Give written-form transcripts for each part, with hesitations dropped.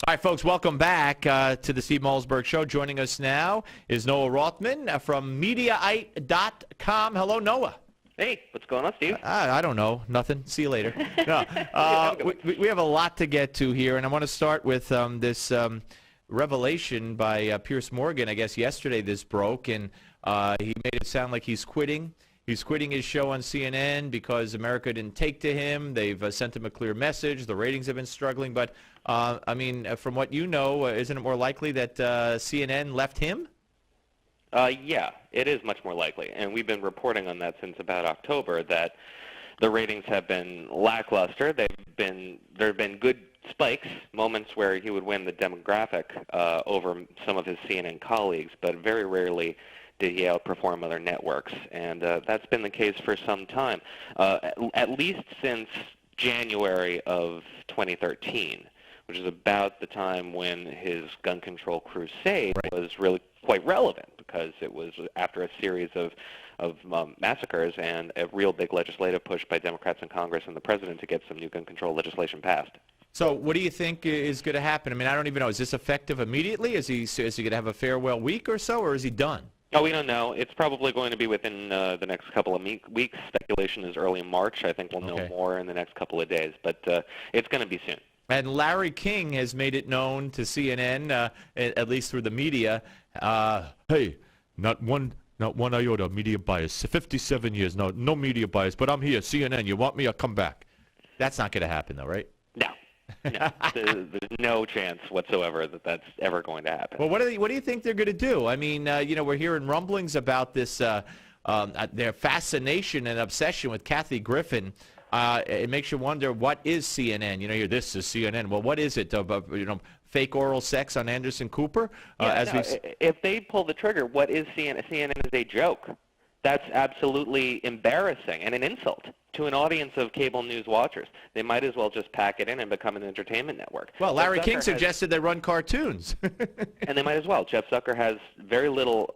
All right, folks, welcome back to the Steve Malzberg Show. Joining us now is Noah Rothman from Mediate.com. Hello, Noah. Hey, what's going on, Steve? I don't know. Nothing. See you later. No, we have a lot to get to here, and I want to start with this revelation by Piers Morgan. I guess yesterday this broke, and he made it sound like he's quitting. He's quitting his show on CNN because America didn't take to him. They've sent him a clear message. The ratings have been struggling. But, I mean, from what you know, isn't it more likely that CNN left him? Yeah, it is much more likely. And we've been reporting on that since about October, that the ratings have been lackluster. There have been good spikes, moments where he would win the demographic over some of his CNN colleagues, but very rarely did he outperform other networks. And that's been the case for some time, at least since January of 2013, which is about the time when his gun control crusade was really quite relevant, because it was after a series of massacres and a real big legislative push by Democrats in Congress and the president to get some new gun control legislation passed. So what do you think is going to happen? I mean, I don't even know. Is this effective immediately? Is he going to have a farewell week or so, or is he done? Oh, we don't know. It's probably going to be within the next couple of weeks. Speculation is early March. I think we'll know more in the next couple of days, but it's going to be soon. And Larry King has made it known to CNN, at least through the media, hey, not one iota of media bias. 57 years, no media bias, but I'm here, CNN. You want me? I'll come back. That's not going to happen, though, right? No. No, there's no chance whatsoever that that's ever going to happen. Well, what do you think they're going to do? I mean, you know, we're hearing rumblings about this, their fascination and obsession with Kathy Griffin. It makes you wonder, what is CNN? You know, this is CNN. Well, what is it? You know, fake oral sex on Anderson Cooper? If they pull the trigger, what is CNN? CNN is a joke. That's absolutely embarrassing and an insult to an audience of cable news watchers. They might as well just pack it in and become an entertainment network. Well, Larry King suggested they run cartoons. And they might as well. Jeff Zucker has very little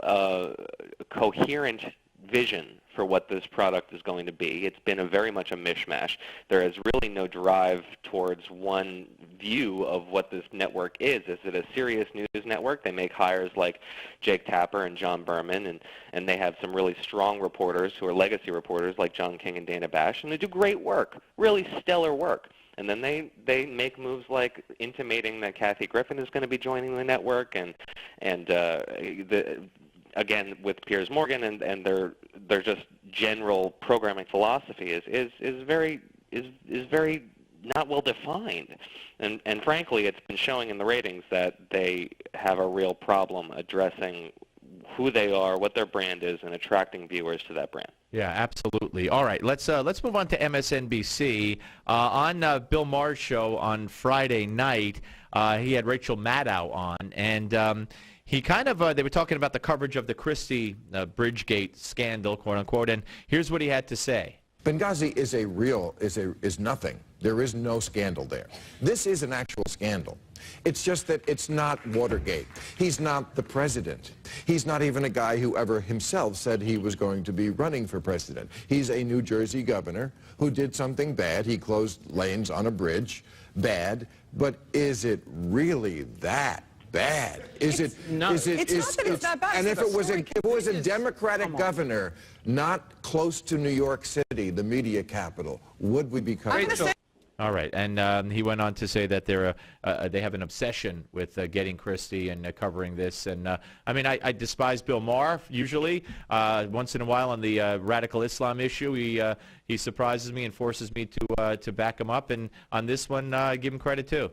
coherent vision for what this product is going to be. It's been very much a mishmash. There is really no drive towards one view of what this network is. Is it a serious news network? They make hires like Jake Tapper and John Berman, and they have some really strong reporters who are legacy reporters like John King and Dana Bash, and they do great work, really stellar work. And then they make moves like intimating that Kathy Griffin is going to be joining the network, again, with Piers Morgan and their just general programming philosophy is very not well defined, and frankly, it's been showing in the ratings that they have a real problem addressing who they are, what their brand is, and attracting viewers to that brand. Yeah, absolutely. All right, let's move on to MSNBC. On Bill Maher's show on Friday night, he had Rachel Maddow on, and he kind of, they were talking about the coverage of the Christie Bridgegate scandal, quote unquote, and here's what he had to say. Benghazi is nothing. There is no scandal there. This is an actual scandal. It's just that it's not Watergate. He's not the president. He's not even a guy who ever himself said he was going to be running for president. He's a New Jersey governor who did something bad. He closed lanes on a bridge. Bad. But is it really that bad? It's not that it's that bad. And if it was a Democratic governor not close to New York City, the media capital, would we be covering it? All right, and he went on to say that they have an obsession with getting Christie and covering this. And I mean, I despise Bill Maher usually. Once in a while on the radical Islam issue, he surprises me and forces me to back him up. And on this one, give him credit too.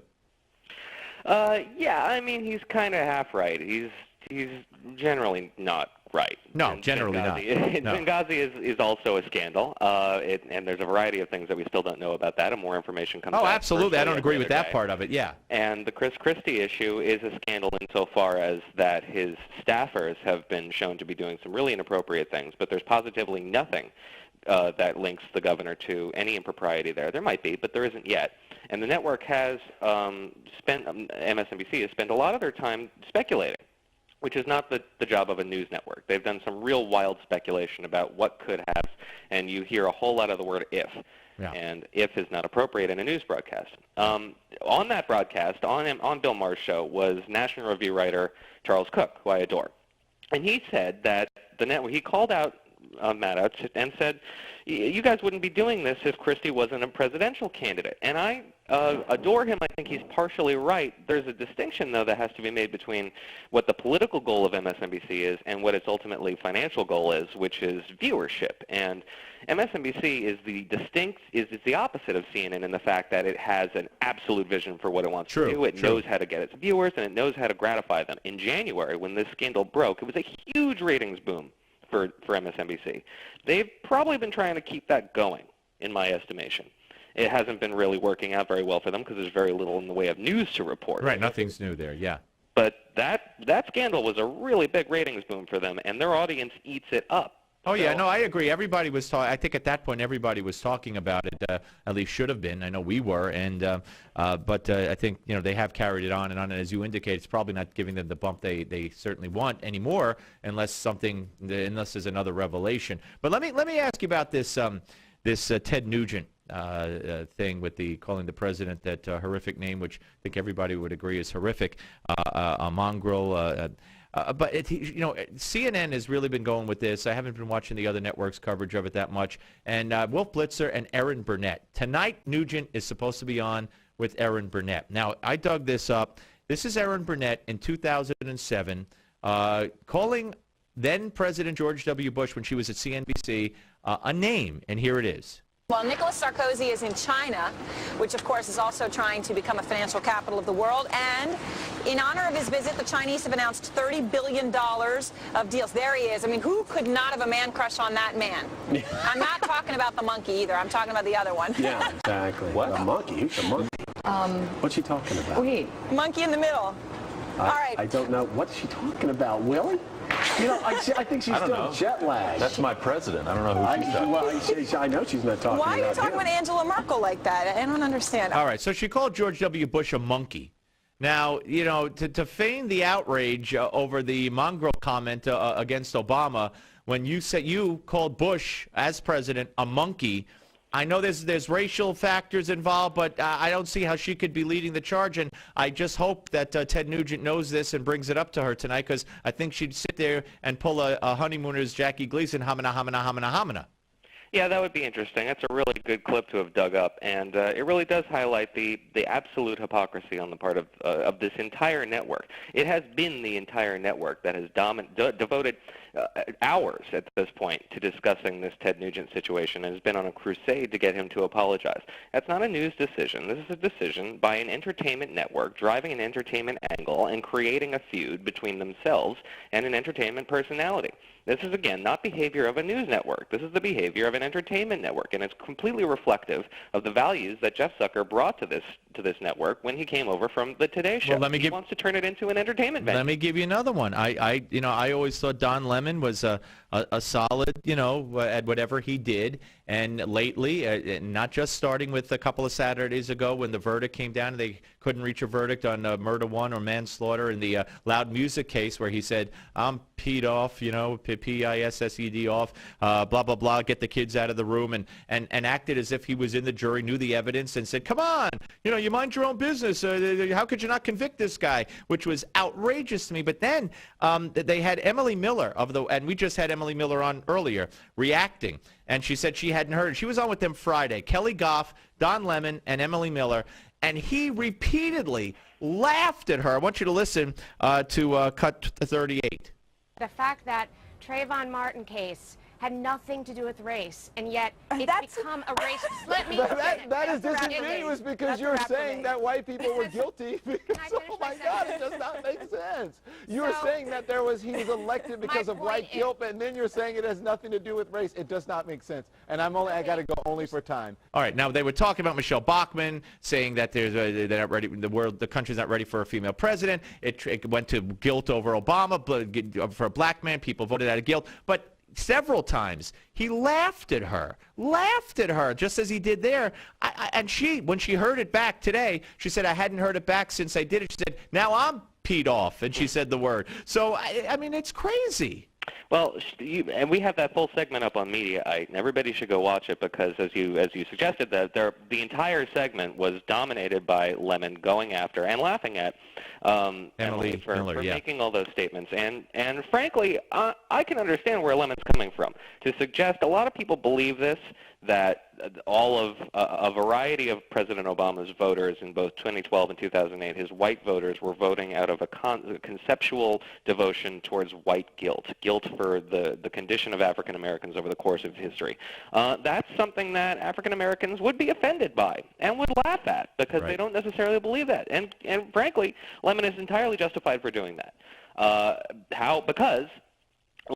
Yeah, I mean, he's kind of half right. He's generally not right. No, generally not. No. Benghazi is also a scandal, and there's a variety of things that we still don't know about that, and more information comes out. Oh, absolutely. I don't agree with that part of it, yeah. And the Chris Christie issue is a scandal insofar as that his staffers have been shown to be doing some really inappropriate things, but there's positively nothing that links the governor to any impropriety there. There might be, but there isn't yet. And the network has MSNBC has spent a lot of their time speculating, which is not the job of a news network. They've done some real wild speculation about what could have, and you hear a whole lot of the word if. and if is not appropriate in a news broadcast. On that broadcast, on Bill Maher's show, was National Review writer Charles Cook, who I adore. And he said that he called out Maddox and said, you guys wouldn't be doing this if Christie wasn't a presidential candidate. And I adore him. I think he's partially right. There's a distinction, though, that has to be made between what the political goal of MSNBC is and what its ultimately financial goal is, which is viewership. And MSNBC is the opposite of CNN in the fact that it has an absolute vision for what it wants to do. It knows how to get its viewers, and it knows how to gratify them. In January, when this scandal broke, it was a huge ratings boom for MSNBC. They've probably been trying to keep that going, in my estimation. It hasn't been really working out very well for them because there's very little in the way of news to report. Right, nothing's new there, yeah. But that scandal was a really big ratings boom for them, and their audience eats it up. Oh, yeah, no, I agree. Everybody was talking. I think at that point everybody was talking about it, at least should have been. I know we were, and but I think they have carried it on and on. And as you indicate, it's probably not giving them the bump they certainly want anymore, unless there's another revelation. But let me ask you about this Ted Nugent thing with calling the president that horrific name, which I think everybody would agree is horrific, a mongrel. But CNN has really been going with this. I haven't been watching the other networks' coverage of it that much. And Wolf Blitzer and Erin Burnett. Tonight, Nugent is supposed to be on with Erin Burnett. Now, I dug this up. This is Erin Burnett in 2007 calling then-President George W. Bush, when she was at CNBC, a name. And here it is. Well, Nicolas Sarkozy is in China, which, of course, is also trying to become a financial capital of the world. And in honor of his visit, the Chinese have announced $30 billion of deals. There he is. I mean, who could not have a man crush on that man? I'm not talking about the monkey either. I'm talking about the other one. Yeah, exactly. What? A monkey? Who's a monkey? What's she talking about? Wait. Monkey in the middle. All right. I don't know. What's she talking about, Willie? I think she's still jet lagged. That's my president. I don't know who she's talking about. I know she's not talking about Why are you talking about Angela Merkel like that? I don't understand. All right, so she called George W. Bush a monkey. Now, to feign the outrage over the mongrel comment against Obama, when you called Bush, as president, a monkey, I know there's racial factors involved, but I don't see how she could be leading the charge, and I just hope that Ted Nugent knows this and brings it up to her tonight, because I think she'd sit there and pull a honeymooner's Jackie Gleason, hamina, hamina, hamina, hamina. Yeah, that would be interesting. That's a really good clip to have dug up, and it really does highlight the absolute hypocrisy on the part of this entire network. It has been the entire network that has devoted hours at this point to discussing this Ted Nugent situation and has been on a crusade to get him to apologize. That's not a news decision. This is a decision by an entertainment network driving an entertainment angle and creating a feud between themselves and an entertainment personality. This is, again, not behavior of a news network. This is the behavior of an entertainment network, and it's completely reflective of the values that Jeff Zucker brought to this network when he came over from the Today Show. Well, he wants to turn it into an entertainment venue. Let me give you another one. I always thought Don Lemon was a solid, at whatever he did. And lately, not just starting with a couple of Saturdays ago when the verdict came down and they couldn't reach a verdict on murder one or manslaughter in the Loud Music case where he said, I'm peed off, P-I-S-S-E-D off, blah, blah, blah, get the kids out of the room, and acted as if he was in the jury, knew the evidence, and said, come on, you mind your own business. How could you not convict this guy? Which was outrageous to me. But then they had Emily Miller, and we just had Emily Miller on earlier, reacting. And she said she hadn't heard. She was on with them Friday. Kelly Goff, Don Lemon, and Emily Miller. And he repeatedly laughed at her. I want you to listen to cut 38. The fact that Trayvon Martin case had nothing to do with race, and yet it's become a race. That is disingenuous because you're saying that white people were guilty. Oh my God, it does not make sense. You're saying that he was elected because of white guilt, and then you're saying it has nothing to do with race. It does not make sense. And I got to go only for time. All right, now they were talking about Michelle Bachmann, saying that they're not ready. The country's not ready for a female president. It went to guilt over Obama, but for a black man, people voted out of guilt. But several times he laughed at her, just as he did there. And when she heard it back today, she said, I hadn't heard it back since I did it. She said, now I'm peed off, and she said the word. So, I mean, it's crazy. Well, and we have that full segment up on Mediate, and everybody should go watch it because, as you suggested, the entire segment was dominated by Lemon going after and laughing at Emily for making all those statements. And frankly, I can understand where Lemon's coming from. To suggest a lot of people believe this, that all of a variety of President Obama's voters in both 2012 and 2008, his white voters were voting out of a conceptual devotion towards white guilt for the condition of African Americans over the course of history. That's something that African Americans would be offended by and would laugh at because they don't necessarily believe that. And frankly, Lemon is entirely justified for doing that. How? Because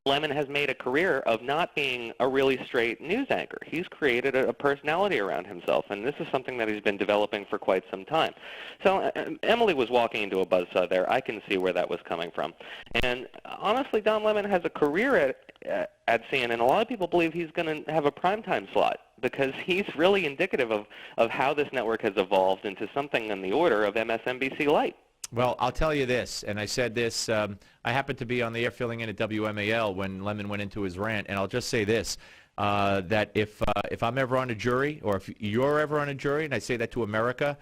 Lemon has made a career of not being a really straight news anchor. He's created a personality around himself, and this is something that he's been developing for quite some time. So Emily was walking into a buzzsaw there. I can see where that was coming from. And honestly, Don Lemon has a career at CNN. A lot of people believe he's going to have a primetime slot because he's really indicative of how this network has evolved into something in the order of MSNBC Light. Well, I'll tell you this, and I said this, I happened to be on the air filling in at WMAL when Lemon went into his rant, and I'll just say this, that if I'm ever on a jury, or if you're ever on a jury, and I say that to America,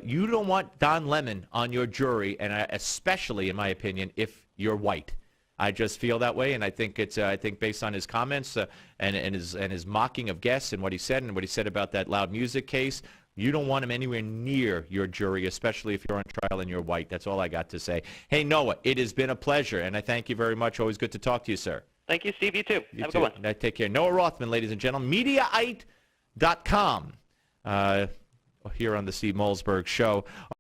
you don't want Don Lemon on your jury, and especially, in my opinion, if you're white. I just feel that way, and I think it's I think based on his comments and his mocking of guests and what he said about that loud music case, you don't want him anywhere near your jury, especially if you're on trial and you're white. That's all I got to say. Hey, Noah, it has been a pleasure, and I thank you very much. Always good to talk to you, sir. Thank you, Steve. You too. Have a good one. Take care. Noah Rothman, ladies and gentlemen, Mediate.com here on the Steve Malzberg Show.